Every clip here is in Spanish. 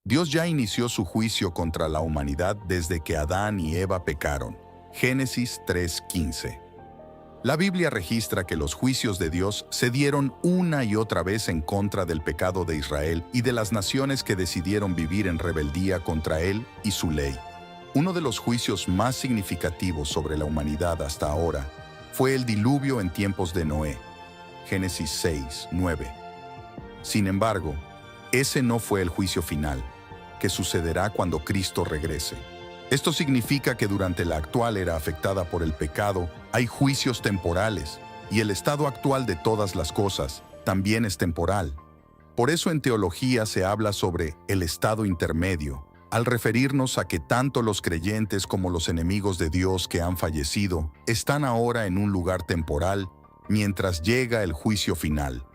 Dios ya inició su juicio contra la humanidad desde que Adán y Eva pecaron. Génesis 3:15. La Biblia registra que los juicios de Dios se dieron una y otra vez en contra del pecado de Israel y de las naciones que decidieron vivir en rebeldía contra Él y su ley. Uno de los juicios más significativos sobre la humanidad hasta ahora fue el diluvio en tiempos de Noé. Génesis 6:9. Sin embargo, ese no fue el juicio final, que sucederá cuando Cristo regrese. Esto significa que durante la actual era afectada por el pecado, hay juicios temporales, y el estado actual de todas las cosas también es temporal. Por eso en teología se habla sobre el estado intermedio, al referirnos a que tanto los creyentes como los enemigos de Dios que han fallecido están ahora en un lugar temporal mientras llega el juicio final.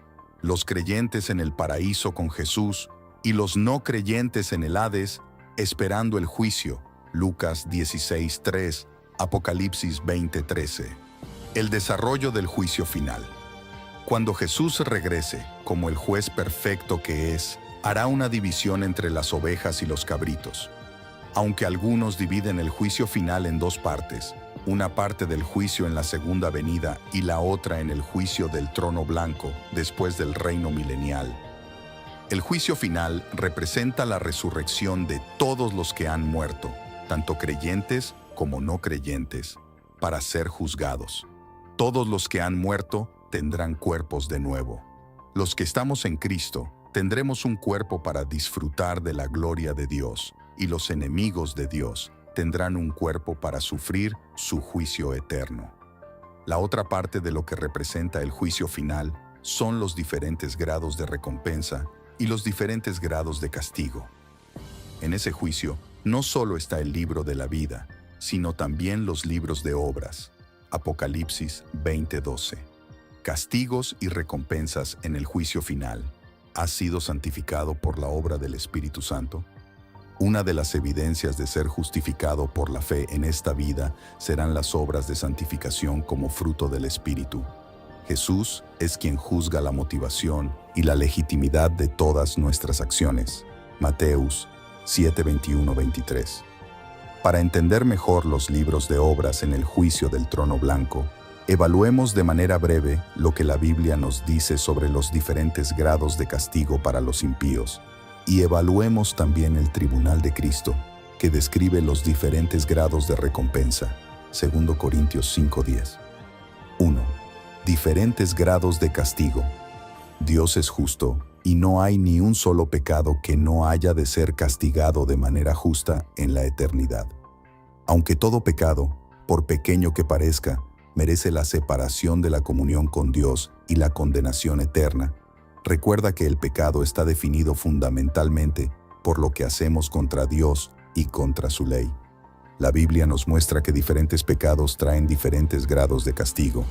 Los creyentes en el paraíso con Jesús y los no creyentes en el Hades esperando el juicio. Lucas 16:3, Apocalipsis 20:13. El desarrollo del juicio final. Cuando Jesús regrese, como el juez perfecto que es, hará una división entre las ovejas y los cabritos. Aunque algunos dividen el juicio final en dos partes, una parte del juicio en la segunda venida y la otra en el juicio del trono blanco después del reino milenial. El juicio final representa la resurrección de todos los que han muerto, tanto creyentes como no creyentes, para ser juzgados. Todos los que han muerto tendrán cuerpos de nuevo. Los que estamos en Cristo tendremos un cuerpo para disfrutar de la gloria de Dios, y los enemigos de Dios tendrán un cuerpo para sufrir su juicio eterno. La otra parte de lo que representa el juicio final son los diferentes grados de recompensa y los diferentes grados de castigo. En ese juicio no solo está el libro de la vida, sino también los libros de obras. Apocalipsis 20:12. Castigos y recompensas en el juicio final. ¿Has sido santificado por la obra del Espíritu Santo? Una de las evidencias de ser justificado por la fe en esta vida serán las obras de santificación como fruto del Espíritu. Jesús es quien juzga la motivación y la legitimidad de todas nuestras acciones. Mateos 7:21-23. Para entender mejor los libros de obras en el juicio del trono blanco, evaluemos de manera breve lo que la Biblia nos dice sobre los diferentes grados de castigo para los impíos, y evaluemos también el tribunal de Cristo, que describe los diferentes grados de recompensa. 2 Corintios 5:10. 1. Diferentes grados de castigo. Dios es justo, y no hay ni un solo pecado que no haya de ser castigado de manera justa en la eternidad. Aunque todo pecado, por pequeño que parezca, merece la separación de la comunión con Dios y la condenación eterna, recuerda que el pecado está definido fundamentalmente por lo que hacemos contra Dios y contra su ley. La Biblia nos muestra que diferentes pecados traen diferentes grados de castigo.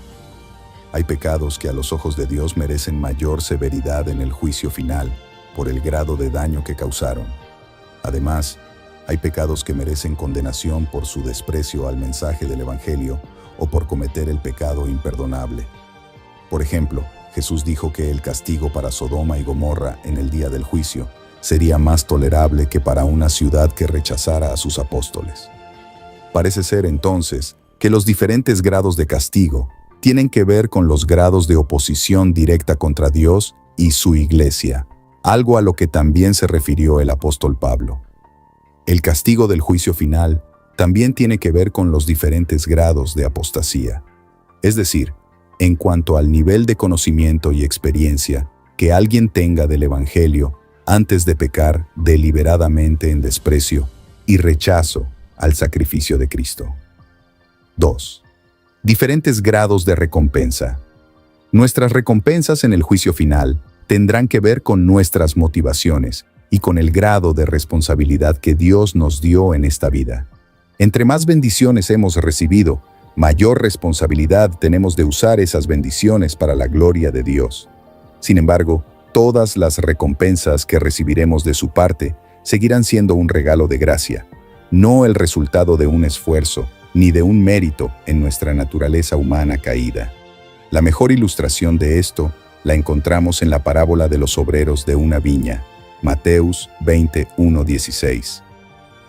Hay pecados que a los ojos de Dios merecen mayor severidad en el juicio final por el grado de daño que causaron. Además, hay pecados que merecen condenación por su desprecio al mensaje del Evangelio o por cometer el pecado imperdonable. Por ejemplo, Jesús dijo que el castigo para Sodoma y Gomorra en el día del juicio sería más tolerable que para una ciudad que rechazara a sus apóstoles. Parece ser entonces que los diferentes grados de castigo tienen que ver con los grados de oposición directa contra Dios y su iglesia, algo a lo que también se refirió el apóstol Pablo. El castigo del juicio final también tiene que ver con los diferentes grados de apostasía, es decir, en cuanto al nivel de conocimiento y experiencia que alguien tenga del Evangelio antes de pecar deliberadamente en desprecio y rechazo al sacrificio de Cristo. 2. Diferentes grados de recompensa. Nuestras recompensas en el juicio final tendrán que ver con nuestras motivaciones y con el grado de responsabilidad que Dios nos dio en esta vida. Entre más bendiciones hemos recibido, mayor responsabilidad tenemos de usar esas bendiciones para la gloria de Dios. Sin embargo, todas las recompensas que recibiremos de su parte seguirán siendo un regalo de gracia, no el resultado de un esfuerzo ni de un mérito en nuestra naturaleza humana caída. La mejor ilustración de esto la encontramos en la parábola de los obreros de una viña. Mateus 21:16.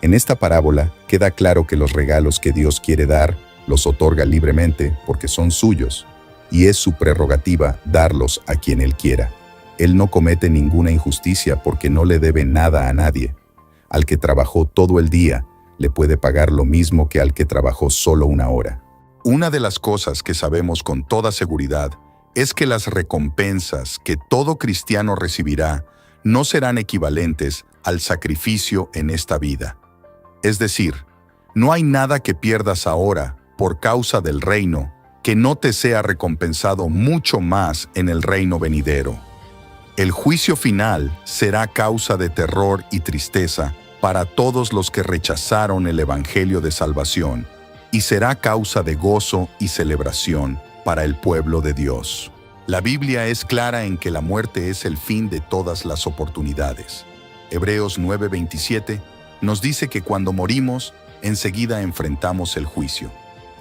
En esta parábola queda claro que los regalos que Dios quiere dar los otorga libremente porque son suyos, y es su prerrogativa darlos a quien Él quiera. Él no comete ninguna injusticia porque no le debe nada a nadie. Al que trabajó todo el día, le puede pagar lo mismo que al que trabajó solo una hora. Una de las cosas que sabemos con toda seguridad es que las recompensas que todo cristiano recibirá no serán equivalentes al sacrificio en esta vida. Es decir, no hay nada que pierdas ahora por causa del reino que no te sea recompensado mucho más en el reino venidero. El juicio final será causa de terror y tristeza para todos los que rechazaron el evangelio de salvación, y será causa de gozo y celebración para el pueblo de Dios. La Biblia es clara en que la muerte es el fin de todas las oportunidades. Hebreos 9:27 nos dice que cuando morimos, enseguida enfrentamos el juicio.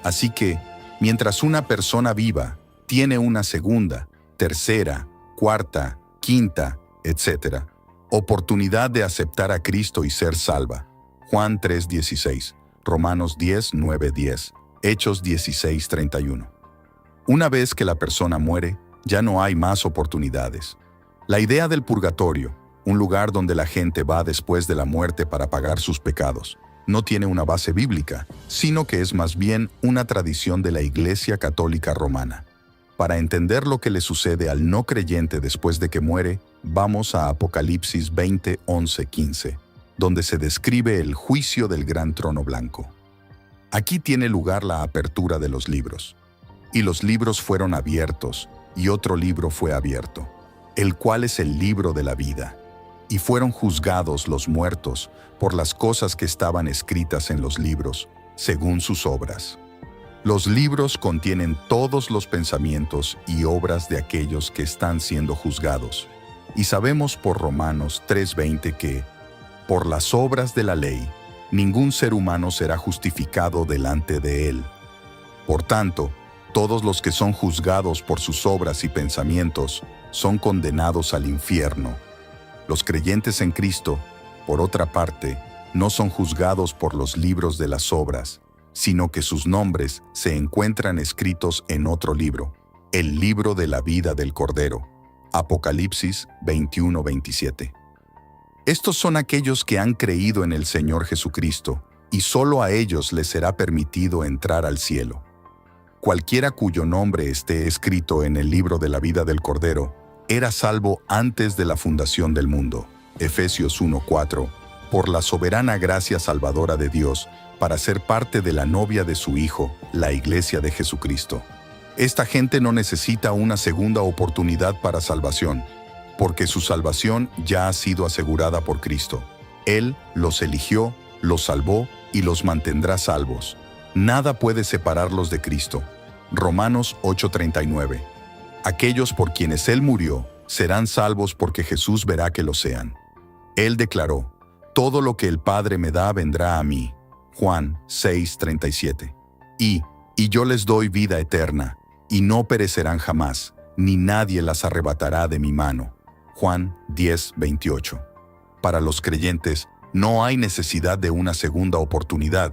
Así que, mientras una persona viva tiene una segunda, tercera, cuarta, quinta, etc., oportunidad de aceptar a Cristo y ser salva. Juan 3:16, Romanos 10:9-10, Hechos 16:31. Una vez que la persona muere, ya no hay más oportunidades. La idea del purgatorio, un lugar donde la gente va después de la muerte para pagar sus pecados, no tiene una base bíblica, sino que es más bien una tradición de la Iglesia Católica Romana. Para entender lo que le sucede al no creyente después de que muere, vamos a Apocalipsis 20:11-15, donde se describe el juicio del gran trono blanco. Aquí tiene lugar la apertura de los libros. Y los libros fueron abiertos, y otro libro fue abierto, el cual es el libro de la vida. Y fueron juzgados los muertos por las cosas que estaban escritas en los libros, según sus obras. Los libros contienen todos los pensamientos y obras de aquellos que están siendo juzgados. Y sabemos por Romanos 3:20 que, por las obras de la ley, ningún ser humano será justificado delante de él. Por tanto, todos los que son juzgados por sus obras y pensamientos son condenados al infierno. Los creyentes en Cristo, por otra parte, no son juzgados por los libros de las obras, sino que sus nombres se encuentran escritos en otro libro, el libro de la vida del Cordero. Apocalipsis 21:27. Estos son aquellos que han creído en el Señor Jesucristo, y solo a ellos les será permitido entrar al cielo. Cualquiera cuyo nombre esté escrito en el libro de la vida del Cordero, era salvo antes de la fundación del mundo. Efesios 1:4, por la soberana gracia salvadora de Dios, para ser parte de la novia de su Hijo, la Iglesia de Jesucristo. Esta gente no necesita una segunda oportunidad para salvación, porque su salvación ya ha sido asegurada por Cristo. Él los eligió, los salvó y los mantendrá salvos. Nada puede separarlos de Cristo. Romanos 8:39. Aquellos por quienes Él murió serán salvos porque Jesús verá que lo sean. Él declaró, todo lo que el Padre me da vendrá a mí. Juan 6:37. Y yo les doy vida eterna, y no perecerán jamás, ni nadie las arrebatará de mi mano. Juan 10:28. Para los creyentes, no hay necesidad de una segunda oportunidad,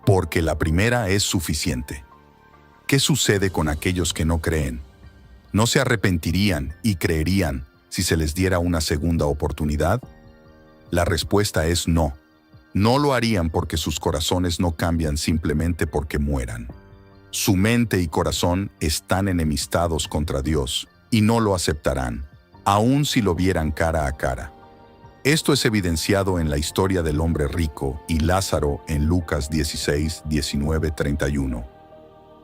porque la primera es suficiente. ¿Qué sucede con aquellos que no creen? ¿No se arrepentirían y creerían si se les diera una segunda oportunidad? La respuesta es no. No lo harían porque sus corazones no cambian simplemente porque mueran. Su mente y corazón están enemistados contra Dios y no lo aceptarán, aun si lo vieran cara a cara. Esto es evidenciado en la historia del hombre rico y Lázaro en Lucas 16, 19, 31.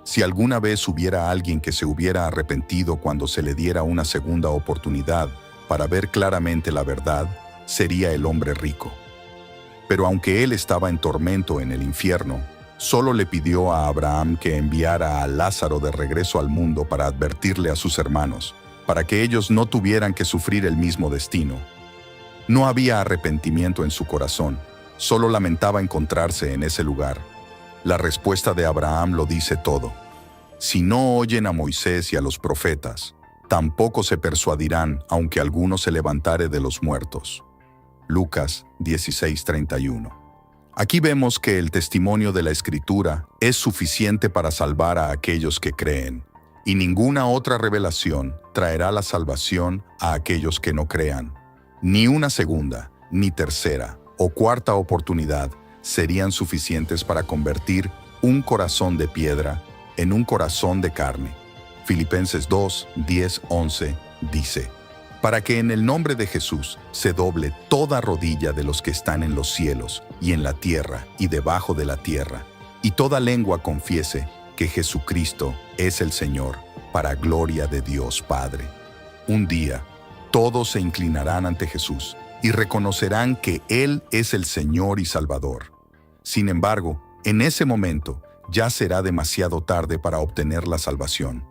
Si alguna vez hubiera alguien que se hubiera arrepentido cuando se le diera una segunda oportunidad para ver claramente la verdad, sería el hombre rico. Pero aunque él estaba en tormento en el infierno, solo le pidió a Abraham que enviara a Lázaro de regreso al mundo para advertirle a sus hermanos, para que ellos no tuvieran que sufrir el mismo destino. No había arrepentimiento en su corazón, solo lamentaba encontrarse en ese lugar. La respuesta de Abraham lo dice todo. Si no oyen a Moisés y a los profetas, tampoco se persuadirán aunque alguno se levantare de los muertos. Lucas 16:31. Aquí vemos que el testimonio de la Escritura es suficiente para salvar a aquellos que creen, y ninguna otra revelación traerá la salvación a aquellos que no crean. Ni una segunda, ni tercera o cuarta oportunidad serían suficientes para convertir un corazón de piedra en un corazón de carne. Filipenses 2, 10, 11 dice: para que en el nombre de Jesús se doble toda rodilla de los que están en los cielos y en la tierra y debajo de la tierra, y toda lengua confiese que Jesucristo es el Señor, para gloria de Dios Padre. Un día, todos se inclinarán ante Jesús y reconocerán que Él es el Señor y Salvador. Sin embargo, en ese momento ya será demasiado tarde para obtener la salvación.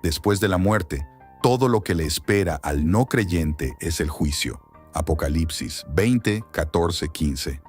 Después de la muerte, todo lo que le espera al no creyente es el juicio. Apocalipsis 20, 14, 15.